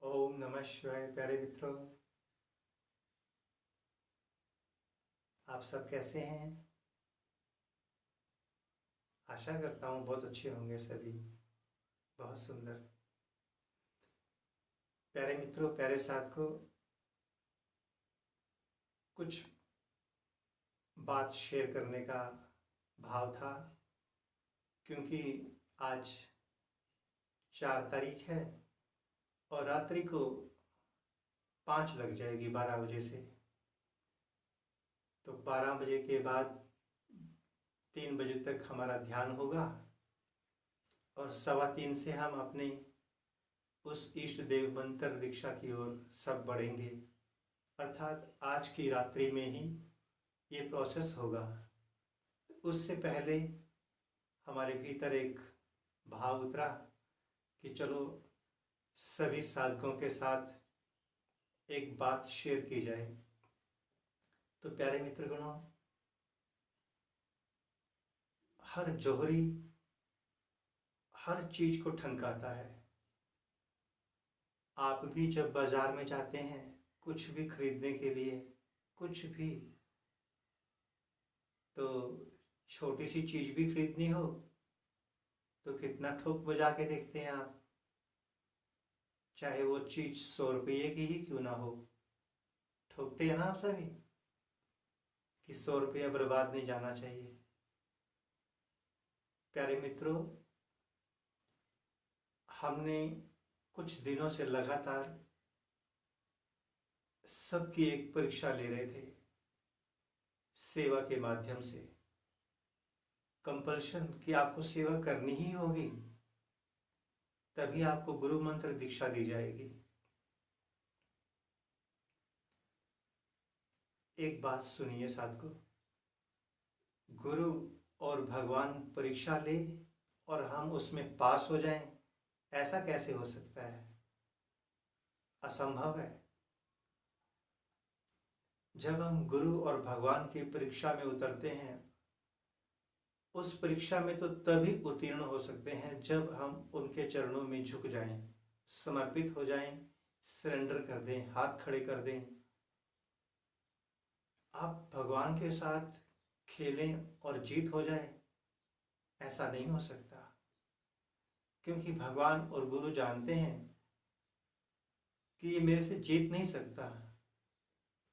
ओम नमः शिवाय। प्यारे मित्रों, आप सब कैसे हैं? आशा करता हूँ बहुत अच्छे होंगे सभी। बहुत सुंदर। प्यारे मित्रों, प्यारे साथियों, कुछ बात शेयर करने का भाव था, क्योंकि आज 4 तारीख है और रात्रि को 5 लग जाएगी 12 बजे से। तो 12 बजे के बाद 3 बजे तक हमारा ध्यान होगा और 3:15 से हम अपने उस इष्ट देव मंत्र दीक्षा की ओर सब बढ़ेंगे। अर्थात आज की रात्रि में ही ये प्रोसेस होगा। उससे पहले हमारे भीतर एक भाव उतरा कि चलो सभी साधकों के साथ एक बात शेयर की जाए। तो प्यारे मित्रगणों, हर जौहरी हर चीज को ठनकाता है। आप भी जब बाजार में जाते हैं कुछ भी खरीदने के लिए, कुछ भी, तो छोटी सी चीज भी खरीदनी हो तो कितना ठोक बजा के देखते हैं आप, चाहे वो चीज 100 रुपये की ही क्यों ना हो। ठोकते हैं ना आप सभी कि 100 रुपया बर्बाद नहीं जाना चाहिए। प्यारे मित्रों, हमने कुछ दिनों से लगातार सबकी एक परीक्षा ले रहे थे, सेवा के माध्यम से। कंपल्शन कि आपको सेवा करनी ही होगी, तभी आपको गुरु मंत्र दीक्षा दी जाएगी। एक बात सुनिए साथियों, गुरु और भगवान परीक्षा ले और हम उसमें पास हो जाएं, ऐसा कैसे हो सकता है? असंभव है। जब हम गुरु और भगवान की परीक्षा में उतरते हैं, उस परीक्षा में तो तभी उत्तीर्ण हो सकते हैं जब हम उनके चरणों में झुक जाएं, समर्पित हो जाएं, सरेंडर कर दें, हाथ खड़े कर दें। आप भगवान के साथ खेलें और जीत हो जाए, ऐसा नहीं हो सकता। क्योंकि भगवान और गुरु जानते हैं कि ये मेरे से जीत नहीं सकता,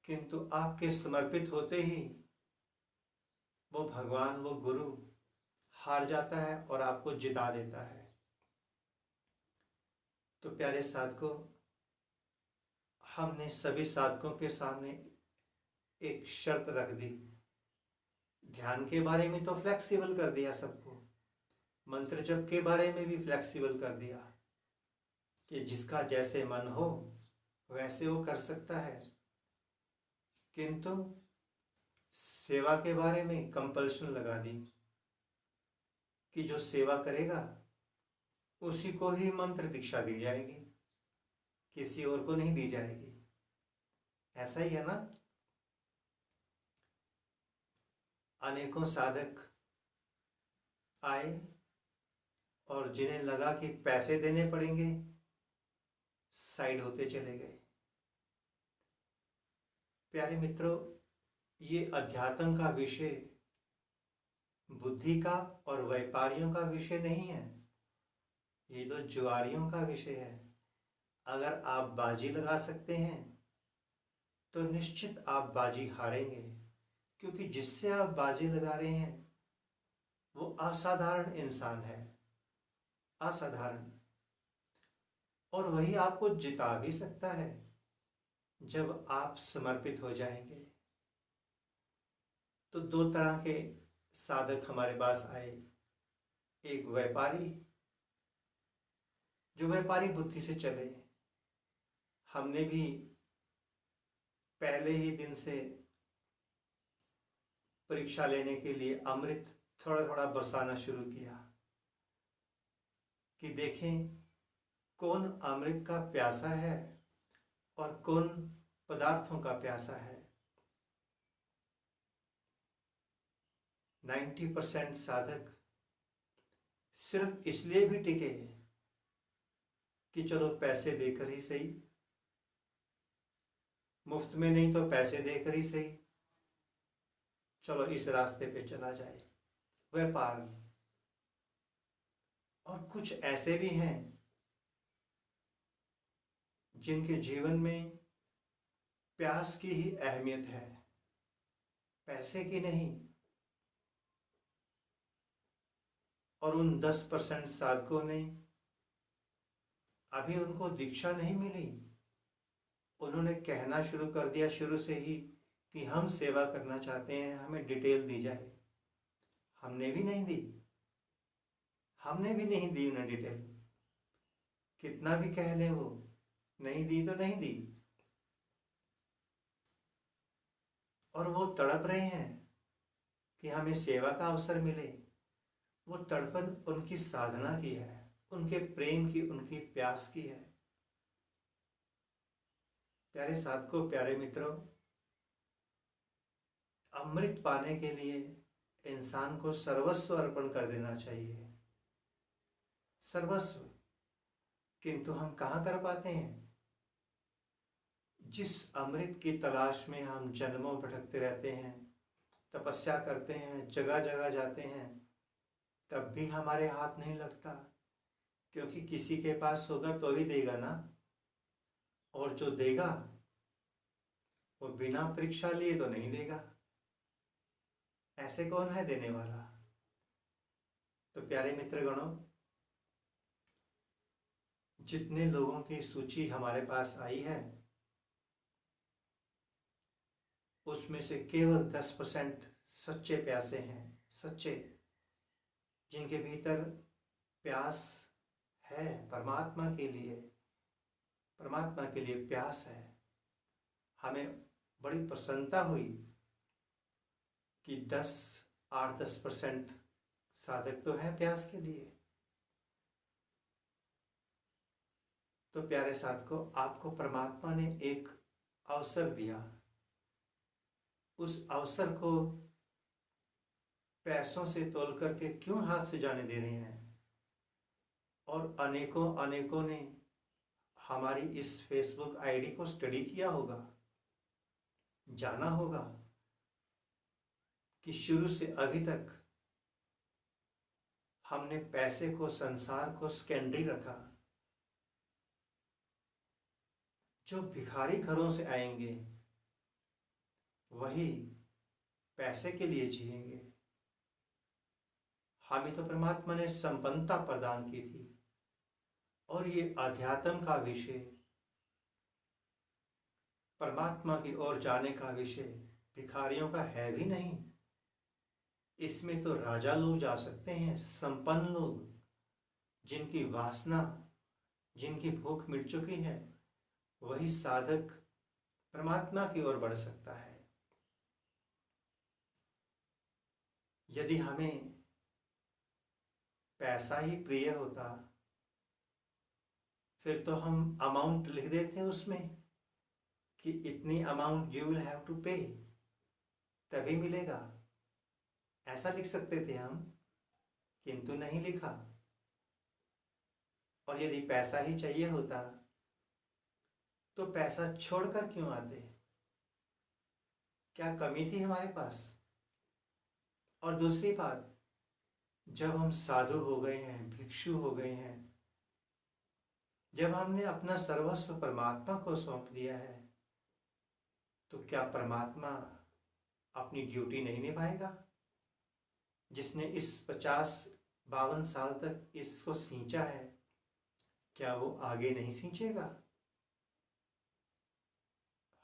किंतु आपके समर्पित होते ही वो भगवान, वो गुरु हार जाता है और आपको जिता देता है। तो प्यारे साधकों, हमने सभी साधकों के सामने एक शर्त रख दी। ध्यान के बारे में तो फ्लेक्सिबल कर दिया सबको, मंत्र जप के बारे में भी फ्लेक्सिबल कर दिया कि जिसका जैसे मन हो वैसे वो कर सकता है। किंतु सेवा के बारे में कंपल्शन लगा दी कि जो सेवा करेगा उसी को ही मंत्र दीक्षा दी जाएगी, किसी और को नहीं दी जाएगी। ऐसा ही है ना? अनेकों साधक आए और जिन्हें लगा कि पैसे देने पड़ेंगे, साइड होते चले गए। प्यारे मित्रों, ये अध्यात्म का विषय बुद्धि का और व्यापारियों का विषय नहीं है, ये तो जुआरियों का विषय है। अगर आप बाजी लगा सकते हैं तो निश्चित आप बाजी हारेंगे, क्योंकि जिससे आप बाजी लगा रहे हैं वो असाधारण इंसान है, असाधारण। और वही आपको जिता भी सकता है जब आप समर्पित हो जाएंगे। तो 2 तरह के साधक हमारे पास आए। एक व्यापारी, जो व्यापारी बुद्धि से चले। हमने भी पहले ही दिन से परीक्षा लेने के लिए अमृत थोड़ा थोड़ा बरसाना शुरू किया कि देखें कौन अमृत का प्यासा है और कौन पदार्थों का प्यासा है। 90% साधक सिर्फ इसलिए भी टिके कि चलो पैसे देकर ही सही, मुफ्त में नहीं तो पैसे देकर ही सही, चलो इस रास्ते पे चला जाए, व्यापार। और कुछ ऐसे भी हैं जिनके जीवन में प्यास की ही अहमियत है, पैसे की नहीं। और उन 10% साधकों ने, अभी उनको दीक्षा नहीं मिली, उन्होंने कहना शुरू कर दिया शुरू से ही कि हम सेवा करना चाहते हैं, हमें डिटेल दी जाए। हमने भी नहीं दी उन्हें डिटेल, कितना भी कह ले वो, नहीं दी तो नहीं दी। और वो तड़प रहे हैं कि हमें सेवा का अवसर मिले। वो तड़पन उनकी साधना की है, उनके प्रेम की, उनकी प्यास की है। प्यारे साधकों, प्यारे मित्रों, अमृत पाने के लिए इंसान को सर्वस्व अर्पण कर देना चाहिए, सर्वस्व। किंतु हम कहाँ कर पाते हैं? जिस अमृत की तलाश में हम जन्मों भटकते रहते हैं, तपस्या करते हैं, जगह जगह जाते हैं, तब भी हमारे हाथ नहीं लगता, क्योंकि किसी के पास होगा तो ही देगा ना। और जो देगा वो बिना परीक्षा लिए तो नहीं देगा। ऐसे कौन है देने वाला? तो प्यारे मित्रगणों, जितने लोगों की सूची हमारे पास आई है, उसमें से केवल 10% सच्चे प्यासे हैं, सच्चे, जिनके भीतर प्यास है परमात्मा के लिए, परमात्मा के लिए प्यास है। हमें बड़ी प्रसन्नता हुई कि 8-10% साधक तो है प्यास के लिए। तो प्यारे साधकों, आपको परमात्मा ने एक अवसर दिया, उस अवसर को पैसों से तोल करके क्यों हाथ से जाने दे रहे हैं? और अनेकों अनेकों ने हमारी इस फेसबुक आईडी को स्टडी किया होगा, जाना होगा कि शुरू से अभी तक हमने पैसे को, संसार को सेकेंडरी रखा। जो भिखारी घरों से आएंगे वही पैसे के लिए जिएंगे। हमें तो परमात्मा ने संपन्नता प्रदान की थी, और ये अध्यात्म का विषय, परमात्मा की ओर जाने का विषय भिखारियों का है भी नहीं। इसमें तो राजा लोग जा सकते हैं, संपन्न लोग, जिनकी वासना, जिनकी भूख मिट चुकी है, वही साधक परमात्मा की ओर बढ़ सकता है। यदि हमें पैसा ही प्रिय होता, फिर तो हम अमाउंट लिख देते उसमें कि इतनी amount you will have to pay, तभी मिलेगा, ऐसा लिख सकते थे हम, किंतु नहीं लिखा। और यदि पैसा ही चाहिए होता तो पैसा छोड़कर क्यों आते? क्या कमी थी हमारे पास? और दूसरी बात, जब हम साधु हो गए हैं, भिक्षु हो गए हैं, जब हमने अपना सर्वस्व परमात्मा को सौंप दिया है, तो क्या परमात्मा अपनी ड्यूटी नहीं निभाएगा? जिसने इस 50-52 साल तक इसको सींचा है, क्या वो आगे नहीं सींचेगा?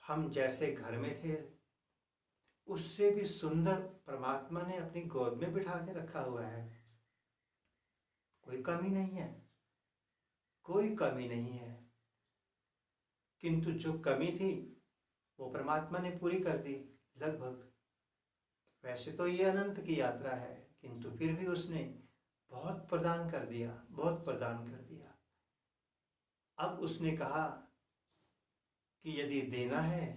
हम जैसे घर में थे, उससे भी सुंदर परमात्मा ने अपनी गोद में बिठा के रखा हुआ है। कोई कमी नहीं है, कोई कमी नहीं है। किंतु जो कमी थी वो परमात्मा ने पूरी कर दी लगभग। वैसे तो ये अनंत की यात्रा है, किंतु फिर भी उसने बहुत प्रदान कर दिया, बहुत प्रदान कर दिया। अब उसने कहा कि यदि देना है,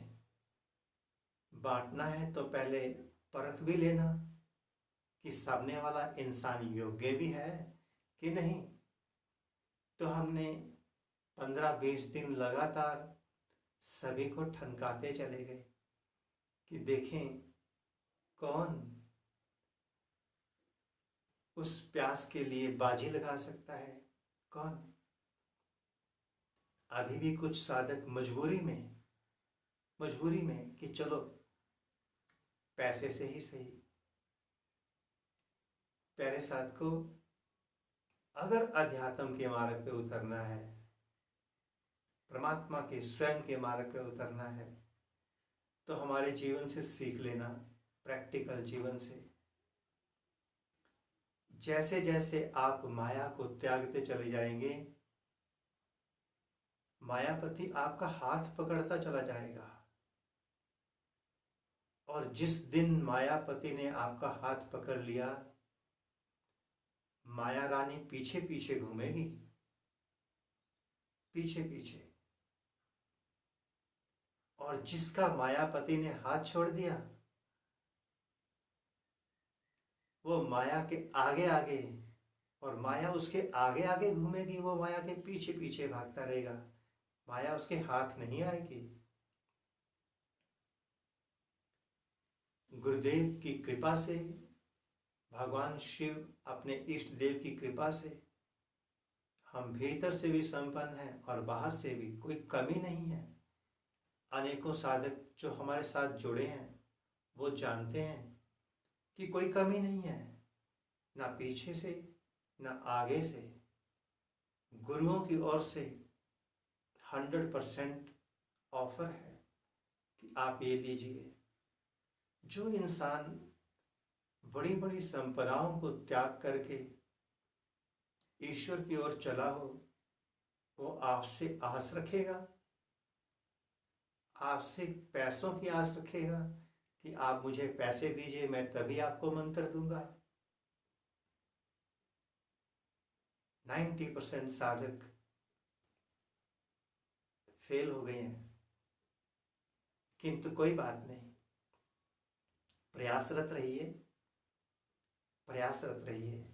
बांटना है, तो पहले परख भी लेना कि सामने वाला इंसान योग्य भी है कि नहीं। तो हमने 15-20 दिन लगातार सभी को ठनकाते चले गए कि देखें कौन उस प्यास के लिए बाजी लगा सकता है, कौन। अभी भी कुछ साधक मजबूरी में कि चलो पैसे से ही सही। प्यारे साथ को, अगर अध्यात्म के मार्ग पे उतरना है, परमात्मा के स्वयं के मार्ग पे उतरना है, तो हमारे जीवन से सीख लेना, प्रैक्टिकल जीवन से। जैसे जैसे आप माया को त्यागते चले जाएंगे, मायापति आपका हाथ पकड़ता चला जाएगा। और जिस दिन मायापति ने आपका हाथ पकड़ लिया, माया रानी पीछे पीछे घूमेगी, पीछे पीछे। और जिसका मायापति ने हाथ छोड़ दिया, वो माया के आगे आगे, और माया उसके आगे आगे घूमेगी, वो माया के पीछे पीछे भागता रहेगा, माया उसके हाथ नहीं आएगी। गुरुदेव की कृपा से, भगवान शिव अपने इष्ट देव की कृपा से हम भीतर से भी संपन्न हैं और बाहर से भी, कोई कमी नहीं है। अनेकों साधक जो हमारे साथ जुड़े हैं वो जानते हैं कि कोई कमी नहीं है, ना पीछे से ना आगे से। गुरुओं की ओर से 100% ऑफर है कि आप ये लीजिए। जो इंसान बड़ी बड़ी संपदाओं को त्याग करके ईश्वर की ओर चला हो, वो आपसे आस रखेगा, आपसे पैसों की आस रखेगा कि आप मुझे पैसे दीजिए, मैं तभी आपको मंत्र दूंगा। 90% साधक फेल हो गए हैं, किंतु कोई बात नहीं, प्रयासरत रहिए, प्रयासरत रहिए।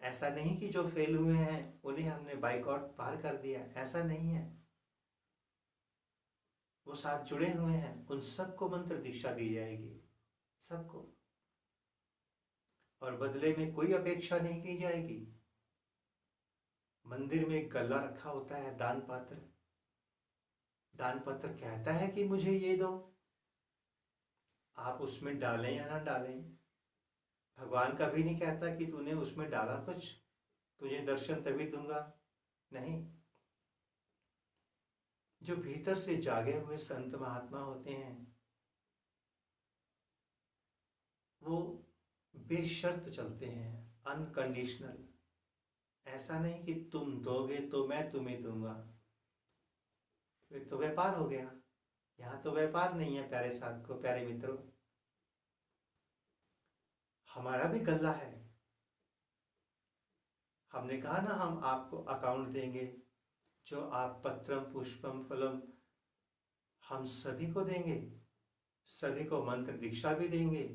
ऐसा नहीं कि जो फेल हुए हैं उन्हें हमने बाइकआउट पार कर दिया, ऐसा नहीं है। वो साथ जुड़े हुए हैं, उन सबको मंत्र दीक्षा दी जाएगी, सबको। और बदले में कोई अपेक्षा नहीं की जाएगी। मंदिर में एक गल्ला रखा होता है, दान पात्र। दान पत्र कहता है कि मुझे ये दो, आप उसमें डालें या ना डालें। भगवान कभी नहीं कहता कि तूने उसमें डाला कुछ, तुझे दर्शन तभी दूंगा, नहीं। जो भीतर से जागे हुए संत महात्मा होते हैं, वो बेशर्त चलते हैं, अनकंडीशनल। ऐसा नहीं कि तुम दोगे तो मैं तुम्हें दूंगा, फिर तो व्यापार हो गया। यहाँ तो व्यापार नहीं है प्यारे साथ को, प्यारे मित्रों। हमारा भी गल्ला है। हमने कहा ना, हम आपको अकाउंट देंगे, जो आप पत्रम पुष्पम फलम हम सभी को देंगे, सभी को मंत्र दीक्षा भी देंगे।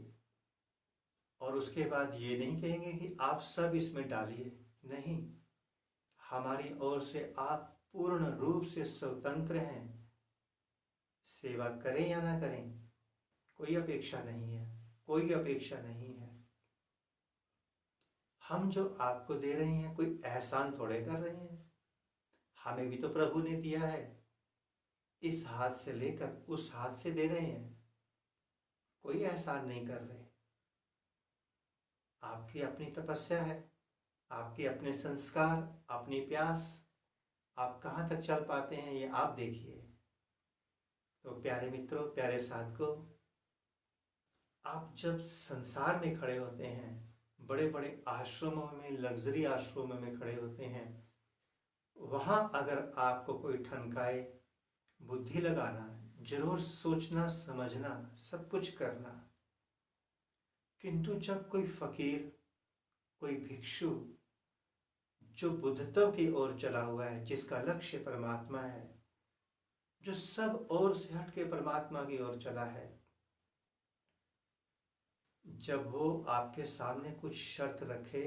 और उसके बाद ये नहीं कहेंगे कि आप सब इसमें डालिए, नहीं। हमारी ओर से आप पूर्ण रूप से स्वतंत्र हैं, सेवा करें या ना करें, कोई अपेक्षा नहीं है, कोई अपेक्षा नहीं है। हम जो आपको दे रहे हैं कोई एहसान थोड़े कर रहे हैं, हमें भी तो प्रभु ने दिया है। इस हाथ से लेकर उस हाथ से दे रहे हैं, कोई एहसान नहीं कर रहे। आपकी अपनी तपस्या है, आपके अपने संस्कार, अपनी प्यास, आप कहाँ तक चल पाते हैं ये आप देखिए। तो प्यारे मित्रों, प्यारे साधकों, आप जब संसार में खड़े होते हैं, बड़े बड़े आश्रमों में, लग्जरी आश्रमों में खड़े होते हैं, वहां अगर आपको कोई ठनकाए, बुद्धि लगाना, जरूर सोचना समझना, सब कुछ करना। किंतु जब कोई फकीर, कोई भिक्षु जो बुद्धत्व की ओर चला हुआ है, जिसका लक्ष्य परमात्मा है, जो सब ओर से हट के परमात्मा की ओर चला है, जब वो आपके सामने कुछ शर्त रखे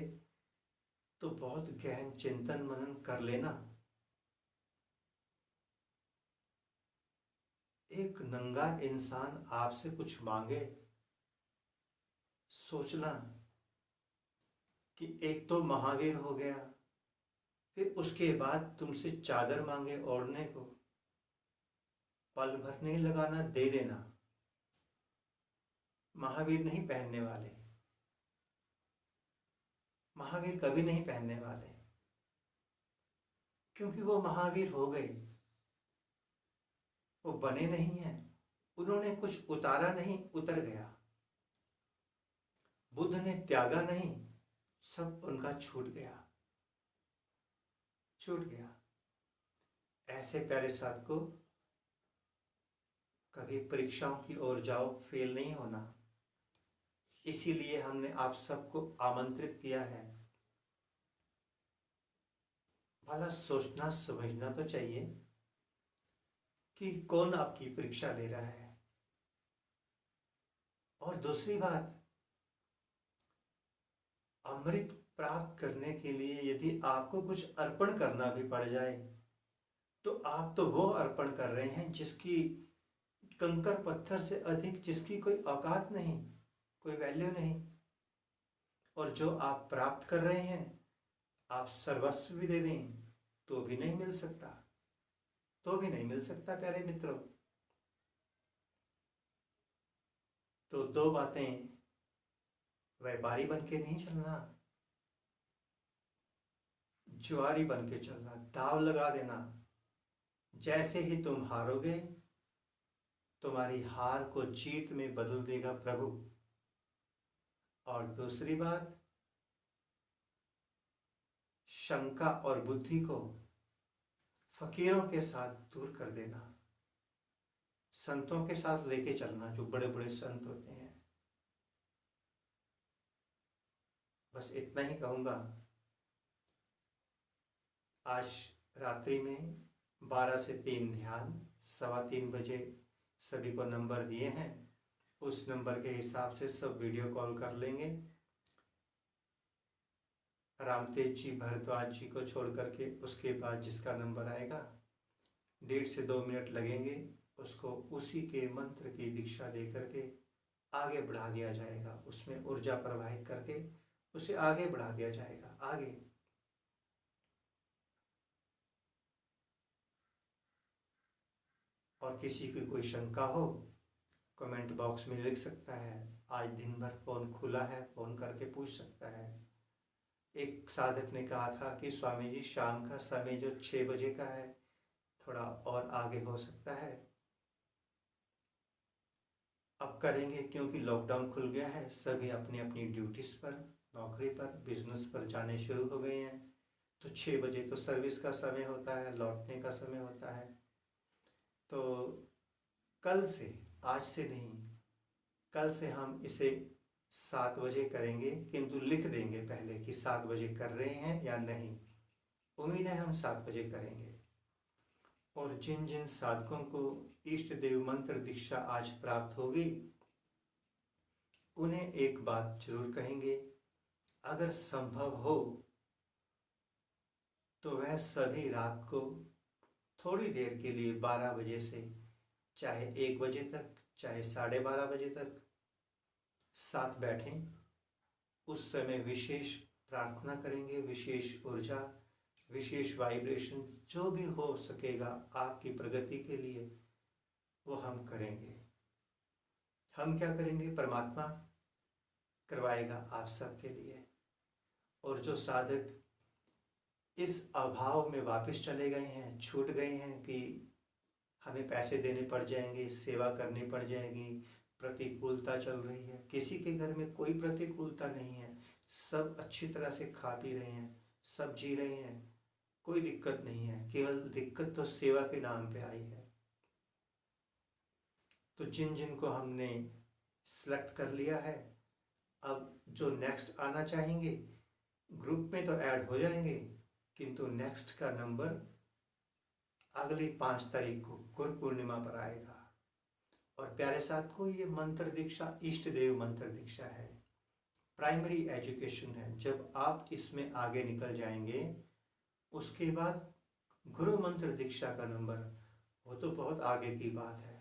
तो बहुत गहन चिंतन मनन कर लेना। एक नंगा इंसान आपसे कुछ मांगे, सोचना कि एक तो महावीर हो गया, फिर उसके बाद तुमसे चादर मांगे ओढ़ने को, पल भर नहीं लगाना, दे देना। महावीर नहीं पहनने वाले, महावीर कभी नहीं पहनने वाले, क्योंकि वो महावीर हो गए, वो बने नहीं हैं, उन्होंने कुछ उतारा नहीं, उतर गया। बुद्ध ने त्यागा नहीं, सब उनका छूट गया, छूट गया। ऐसे प्यारे साथ को कभी परीक्षाओं की ओर जाओ, फेल नहीं होना। इसीलिए हमने आप सबको आमंत्रित किया है। भला सोचना समझना तो चाहिए कि कौन आपकी परीक्षा ले रहा है। और दूसरी बात, अमृत प्राप्त करने के लिए यदि आपको कुछ अर्पण करना भी पड़ जाए, तो आप तो वो अर्पण कर रहे हैं जिसकी कंकर पत्थर से अधिक, जिसकी कोई औकात नहीं, कोई वैल्यू नहीं। और जो आप प्राप्त कर रहे हैं, आप सर्वस्व भी दे दें तो भी नहीं मिल सकता, तो भी नहीं मिल सकता प्यारे मित्रों। तो दो बातें, व्यापारी बन के नहीं चलना, जुआरी बन के चलना, दाव लगा देना। जैसे ही तुम हारोगे, तुम्हारी हार को जीत में बदल देगा प्रभु। और दूसरी बात, शंका और बुद्धि को फकीरों के साथ दूर कर देना, संतों के साथ लेके चलना, जो बड़े बड़े संत होते हैं। बस इतना ही कहूँगा। आज रात्रि में 12 से 3 ध्यान, 3:15 बजे सभी को नंबर दिए हैं, उस नंबर के हिसाब से सब वीडियो कॉल कर लेंगे। रामतेज जी, भारद्वाज जी को छोड़ करके उसके बाद जिसका नंबर आएगा, 1.5 से 2 मिनट लगेंगे, उसको उसी के मंत्र की दीक्षा दे करके आगे बढ़ा दिया जाएगा। उसमें ऊर्जा प्रवाहित करके उसे आगे बढ़ा दिया जाएगा, आगे। और किसी की कोई शंका हो, कमेंट बॉक्स में लिख सकता है। आज दिन भर फ़ोन खुला है, फ़ोन करके पूछ सकता है। एक साधक ने कहा था कि स्वामी जी, शाम का समय जो 6 बजे का है, थोड़ा और आगे हो सकता है। अब करेंगे, क्योंकि लॉकडाउन खुल गया है, सभी अपनी अपनी ड्यूटीज़ पर, नौकरी पर, बिजनेस पर जाने शुरू हो गए हैं। तो 6 बजे तो सर्विस का समय होता है, लौटने का समय होता है। तो कल से, आज से नहीं, कल से हम इसे 7 बजे करेंगे, किंतु लिख देंगे पहले कि 7 बजे कर रहे हैं या नहीं। उम्मीद है हम 7 बजे करेंगे। और जिन जिन साधकों को इष्ट देव मंत्र दीक्षा आज प्राप्त होगी, उन्हें एक बात जरूर कहेंगे, अगर संभव हो तो वह सभी रात को थोड़ी देर के लिए 12 बजे से चाहे 1 बजे तक, चाहे 12:30 बजे तक साथ बैठें। उस समय विशेष प्रार्थना करेंगे, विशेष ऊर्जा, विशेष वाइब्रेशन, जो भी हो सकेगा आपकी प्रगति के लिए, वो हम करेंगे। हम क्या करेंगे, परमात्मा करवाएगा आप सबके लिए। और जो साधक इस अभाव में वापस चले गए हैं, छूट गए हैं कि हमें पैसे देने पड़ जाएंगे, सेवा करनी पड़ जाएगी, प्रतिकूलता चल रही है, किसी के घर में कोई प्रतिकूलता नहीं है, सब अच्छी तरह से खा पी रहे हैं, सब जी रहे हैं, कोई दिक्कत नहीं है। केवल दिक्कत तो सेवा के नाम पे आई है। तो जिन जिन को हमने सिलेक्ट कर लिया है, अब जो नेक्स्ट आना चाहेंगे ग्रुप में तो ऐड हो जाएंगे, किंतु नेक्स्ट का नंबर अगली 5 तारीख को गुरु पूर्णिमा पर आएगा। और प्यारे साथ को, ये मंत्र दीक्षा इष्ट देव मंत्र दीक्षा है, प्राइमरी एजुकेशन है। जब आप इसमें आगे निकल जाएंगे, उसके बाद गुरु मंत्र दीक्षा का नंबर, वो तो बहुत आगे की बात है।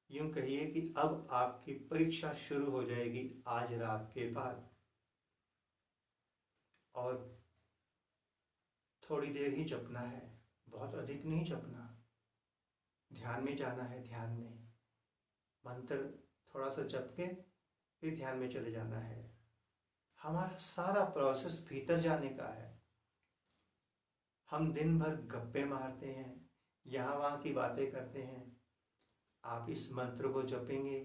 यूं कहिए कि अब आपकी परीक्षा शुरू हो जाएगी आज रात के बाद, और थोड़ी देर ही जपना है, बहुत अधिक नहीं जपना। ध्यान में जाना है, ध्यान में मंत्र थोड़ा सा जप के फिर ध्यान में चले जाना है। हमारा सारा प्रोसेस भीतर जाने का है। हम दिन भर गप्पे मारते हैं, यहाँ वहाँ की बातें करते हैं। आप इस मंत्र को जपेंगे,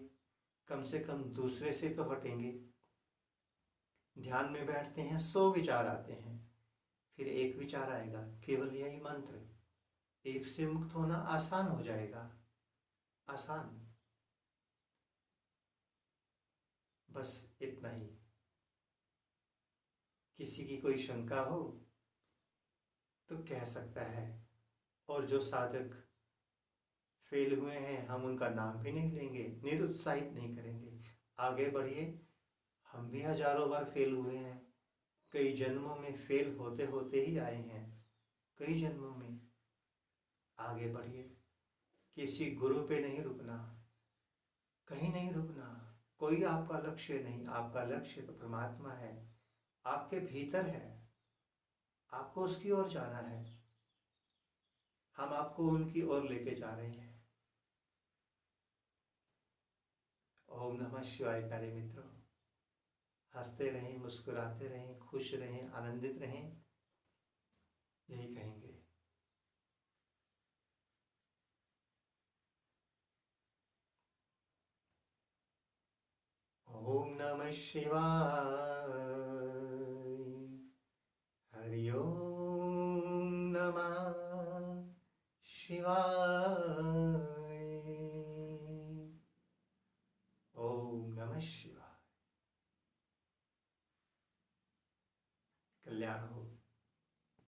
कम से कम दूसरे से तो हटेंगे। ध्यान में बैठते हैं, 100 विचार आते हैं, फिर एक विचार आएगा, केवल यही मंत्र, एक से मुक्त होना आसान हो जाएगा, आसान। बस इतना ही। किसी की कोई शंका हो तो कह सकता है, और जो साधक फेल हुए हैं हम उनका नाम भी नहीं लेंगे, निरुत्साहित नहीं करेंगे। आगे बढ़िए, हम भी हजारों बार फेल हुए हैं, कई जन्मों में फेल होते होते ही आए हैं, कई जन्मों में। आगे बढ़िए, किसी गुरु पे नहीं रुकना, कहीं नहीं रुकना। कोई आपका लक्ष्य नहीं, आपका लक्ष्य तो परमात्मा है, आपके भीतर है, आपको उसकी ओर जाना है। हम आपको उनकी ओर लेके जा रहे हैं। ओम नमः शिवाय। प्यारे मित्रों, हंसते रहें, मुस्कुराते रहें, खुश रहें, आनंदित रहें, यही कहेंगे। ओम नमः शिवाय। हरि ओम नमः शिवाय। ओम नमः शिवाय। कल्याण हो।